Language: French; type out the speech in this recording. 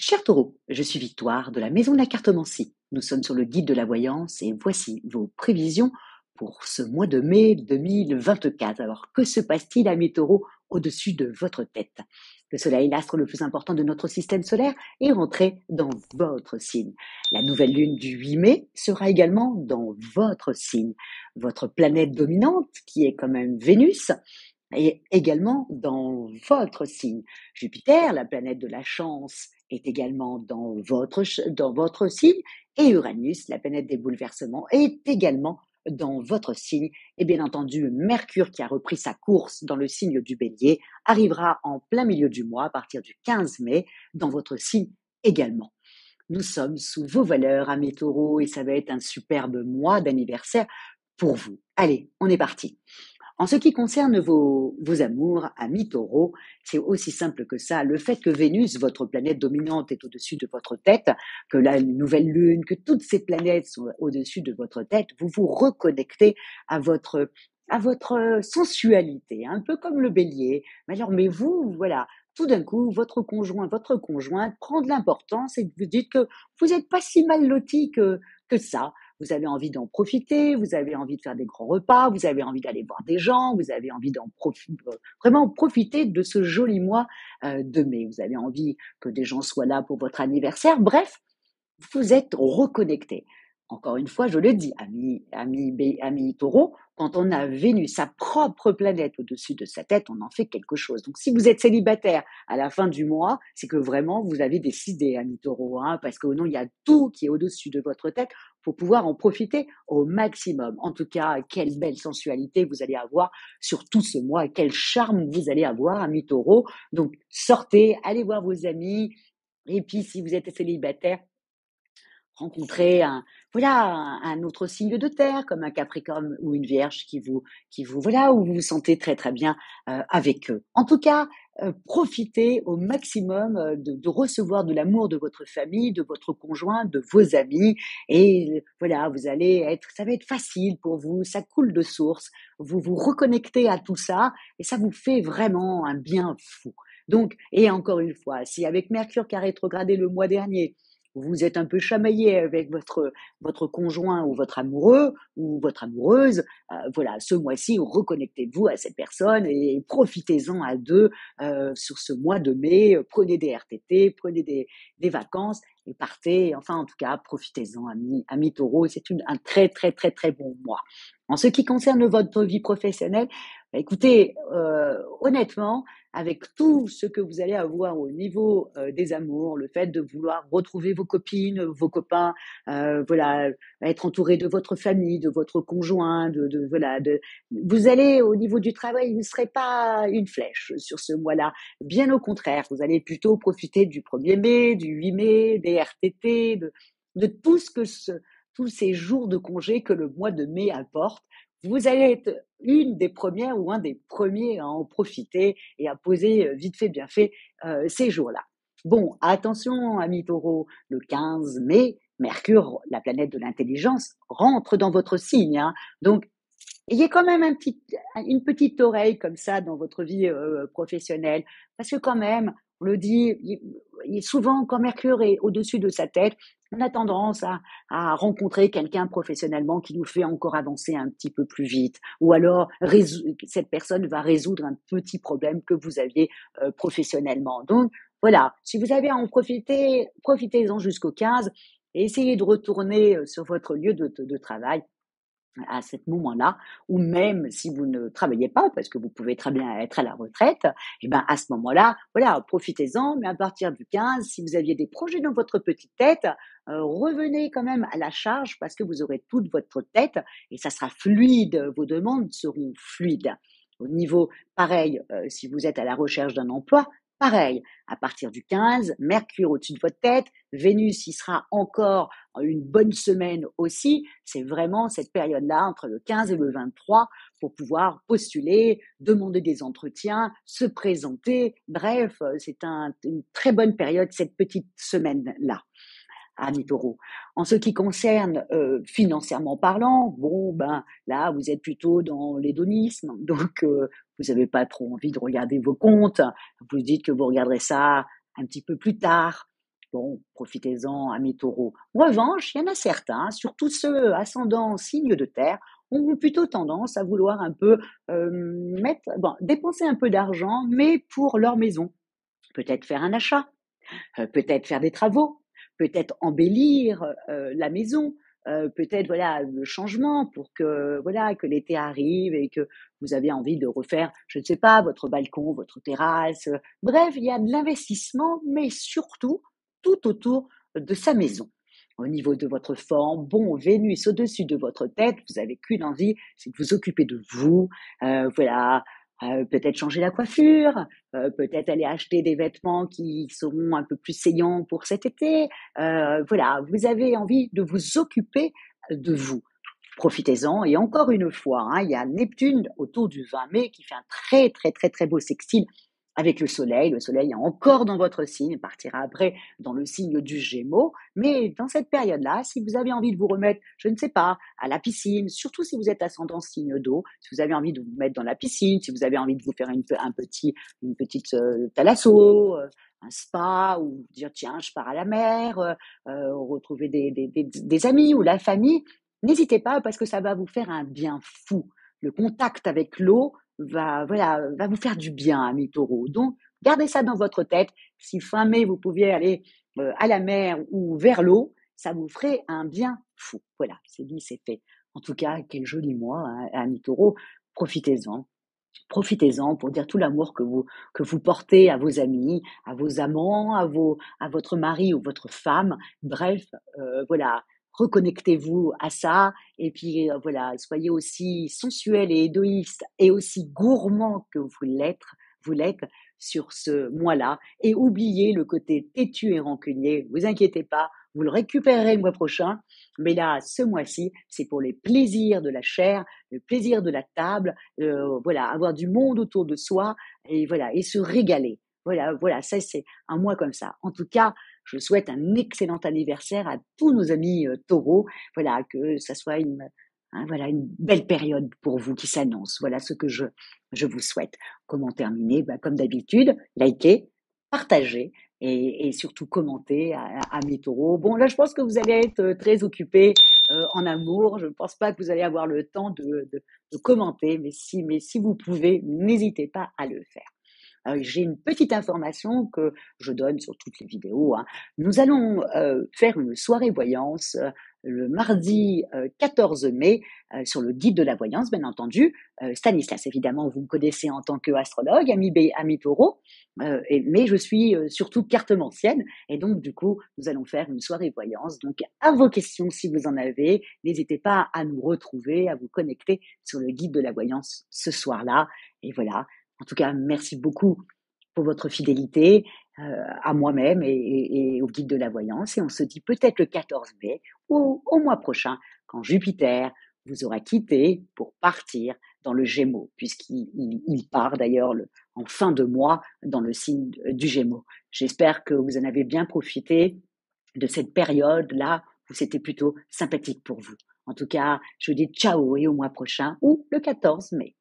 Cher Taureau, je suis Victoire de la Maison de la Cartomancie. Nous sommes sur le guide de la voyance et voici vos prévisions pour ce mois de mai 2024. Alors, que se passe-t-il à mes taureaux au-dessus de votre tête? Le soleil, l'astre le plus important de notre système solaire, est rentré dans votre signe. La nouvelle lune du 8 mai sera également dans votre signe. Votre planète dominante, qui est quand même Vénus, et également dans votre signe. Jupiter, la planète de la chance, est également dans votre signe, et Uranus, la planète des bouleversements, est également dans votre signe. Et bien entendu, Mercure, qui a repris sa course dans le signe du Bélier, arrivera en plein milieu du mois, à partir du 15 mai, dans votre signe également. Nous sommes sous vos valeurs, amis taureaux, et ça va être un superbe mois d'anniversaire pour vous. Allez, on est parti. En ce qui concerne vos amours, amis taureaux, c'est aussi simple que ça. Le fait que Vénus, votre planète dominante, est au-dessus de votre tête, que la nouvelle lune, que toutes ces planètes sont au-dessus de votre tête, vous vous reconnectez à votre sensualité, un peu comme le bélier. Mais vous, voilà, tout d'un coup, votre conjoint, votre conjointe prend de l'importance et vous dites que vous n'êtes pas si mal loti que ça. Vous avez envie d'en profiter, vous avez envie de faire des grands repas, vous avez envie d'aller voir des gens, vous avez envie vraiment profiter de ce joli mois de mai. Vous avez envie que des gens soient là pour votre anniversaire. Bref, vous êtes reconnecté. Encore une fois, je le dis, ami taureau, quand on a Vénus, sa propre planète au-dessus de sa tête, on en fait quelque chose. Donc, si vous êtes célibataire à la fin du mois, c'est que vraiment, vous avez décidé, ami taureau, hein, parce que non, il y a tout qui est au-dessus de votre tête pour pouvoir en profiter au maximum. En tout cas, quelle belle sensualité vous allez avoir sur tout ce mois, quel charme vous allez avoir, ami taureau. Donc, sortez, allez voir vos amis, et puis, si vous êtes célibataire, rencontrer un autre signe de terre, comme un Capricorne ou une Vierge voilà, où vous vous sentez très très bien avec eux. En tout cas, profitez au maximum de recevoir de l'amour de votre famille, de votre conjoint, de vos amis, et voilà, ça va être facile pour vous, ça coule de source, vous vous reconnectez à tout ça, et ça vous fait vraiment un bien fou. Donc, et encore une fois, si avec Mercure qui a rétrogradé le mois dernier, vous êtes un peu chamaillé avec votre conjoint ou votre amoureux ou votre amoureuse, voilà, ce mois-ci, reconnectez-vous à cette personne et profitez-en à deux sur ce mois de mai. Prenez des RTT, prenez des vacances et partez. Enfin, en tout cas, profitez-en, amis taureaux. C'est un très, très, très, très bon mois. En ce qui concerne votre vie professionnelle, écoutez, honnêtement, avec tout ce que vous allez avoir au niveau des amours, le fait de vouloir retrouver vos copines, vos copains, voilà, être entouré de votre famille, de votre conjoint, vous allez au niveau du travail, vous ne serez pas une flèche sur ce mois-là. Bien au contraire, vous allez plutôt profiter du 1er mai, du 8 mai, des RTT, de tout tous ces jours de congé que le mois de mai apporte. Vous allez être une des premières ou un des premiers à en profiter et à poser vite fait, bien fait ces jours-là. Bon, attention, amis taureaux, le 15 mai, Mercure, la planète de l'intelligence, rentre dans votre signe. Hein. Donc, ayez quand même une petite oreille comme ça dans votre vie professionnelle, parce que quand même, on le dit, souvent quand Mercure est au-dessus de sa tête, on a tendance à rencontrer quelqu'un professionnellement qui nous fait encore avancer un petit peu plus vite, ou alors cette personne va résoudre un petit problème que vous aviez professionnellement. Donc voilà, si vous avez à en profiter, profitez-en jusqu'au 15 et essayez de retourner sur votre lieu de travail à ce moment-là, ou même si vous ne travaillez pas, parce que vous pouvez très bien être à la retraite, et ben à ce moment-là, voilà, profitez-en, mais à partir du 15, si vous aviez des projets dans votre petite tête, revenez quand même à la charge parce que vous aurez toute votre tête et ça sera fluide, vos demandes seront fluides. Au niveau, pareil, si vous êtes à la recherche d'un emploi, pareil, à partir du 15, Mercure au-dessus de votre tête, Vénus y sera encore une bonne semaine aussi. C'est vraiment cette période-là, entre le 15 et le 23, pour pouvoir postuler, demander des entretiens, se présenter. Bref, c'est une très bonne période, cette petite semaine-là, amis taureaux. En ce qui concerne financièrement parlant, bon, ben là, vous êtes plutôt dans l'hédonisme, donc vous n'avez pas trop envie de regarder vos comptes. Vous dites que vous regarderez ça un petit peu plus tard. Bon, profitez-en, amis taureaux. En revanche, il y en a certains, surtout ceux ascendant signe de terre, ont plutôt tendance à vouloir un peu dépenser un peu d'argent, mais pour leur maison. Peut-être faire un achat, peut-être faire des travaux, peut-être embellir, la maison, peut-être, voilà, le changement pour que, voilà, que l'été arrive et que vous avez envie de refaire, je ne sais pas, votre balcon, votre terrasse, bref, il y a de l'investissement, mais surtout tout autour de sa maison. Au niveau de votre forme, bon, Vénus au-dessus de votre tête, vous avez qu'une envie, c'est de vous occuper de vous, voilà, peut-être changer la coiffure, peut-être aller acheter des vêtements qui seront un peu plus saignants pour cet été. Voilà, vous avez envie de vous occuper de vous. Profitez-en et encore une fois, hein, il y a Neptune autour du 20 mai qui fait un très, très, très, très beau sextile avec le soleil. Le soleil est encore dans votre signe, il partira après dans le signe du Gémeaux. Mais dans cette période-là, si vous avez envie de vous remettre, je ne sais pas, à la piscine, surtout si vous êtes ascendant signe d'eau, si vous avez envie de vous mettre dans la piscine, si vous avez envie de vous faire une petite thalasso, un spa, ou dire tiens, je pars à la mer, retrouver des amis ou la famille, n'hésitez pas parce que ça va vous faire un bien fou. Le contact avec l'eau va vous faire du bien, amis taureaux. Donc, gardez ça dans votre tête. Si fin mai, vous pouviez aller à la mer ou vers l'eau, ça vous ferait un bien fou. Voilà, c'est dit, c'est fait. En tout cas, quel joli mois, hein, amis taureaux. Profitez-en. Profitez-en pour dire tout l'amour que vous portez à vos amis, à vos amants, à votre mari ou votre femme. Bref, voilà, reconnectez-vous à ça et puis voilà, soyez aussi sensuel et égoïste et aussi gourmand que vous l'êtes sur ce mois-là et oubliez le côté têtu et rancunier. Vous inquiétez pas, vous le récupérerez le mois prochain. Mais là, ce mois-ci, c'est pour les plaisirs de la chair, le plaisir de la table, voilà, avoir du monde autour de soi et voilà, et se régaler. Voilà, voilà, ça c'est un mois comme ça. En tout cas, je souhaite un excellent anniversaire à tous nos amis taureaux. Voilà, que ça soit voilà, une belle période pour vous qui s'annonce. Voilà ce que je vous souhaite. Comment terminer? Comme d'habitude, likez, partagez et surtout commentez à mes taureaux. Bon, là, je pense que vous allez être très occupés en amour. Je ne pense pas que vous allez avoir le temps de commenter, mais si vous pouvez, n'hésitez pas à le faire. J'ai une petite information que je donne sur toutes les vidéos, hein. Nous allons faire une soirée voyance le mardi 14 mai sur le guide de la voyance, bien entendu. Stanislas, évidemment, vous me connaissez en tant qu'astrologue, ami taureau, mais je suis surtout cartomancienne et donc du coup, nous allons faire une soirée voyance. Donc, à vos questions, si vous en avez, n'hésitez pas à nous retrouver, à vous connecter sur le guide de la voyance ce soir-là. Et voilà, en tout cas, merci beaucoup pour votre fidélité à moi-même et au guide de la voyance. Et on se dit peut-être le 14 mai ou au mois prochain, quand Jupiter vous aura quitté pour partir dans le Gémeaux, puisqu'il part d'ailleurs en fin de mois dans le signe du Gémeaux. J'espère que vous en avez bien profité de cette période-là où c'était plutôt sympathique pour vous. En tout cas, je vous dis ciao et au mois prochain ou le 14 mai.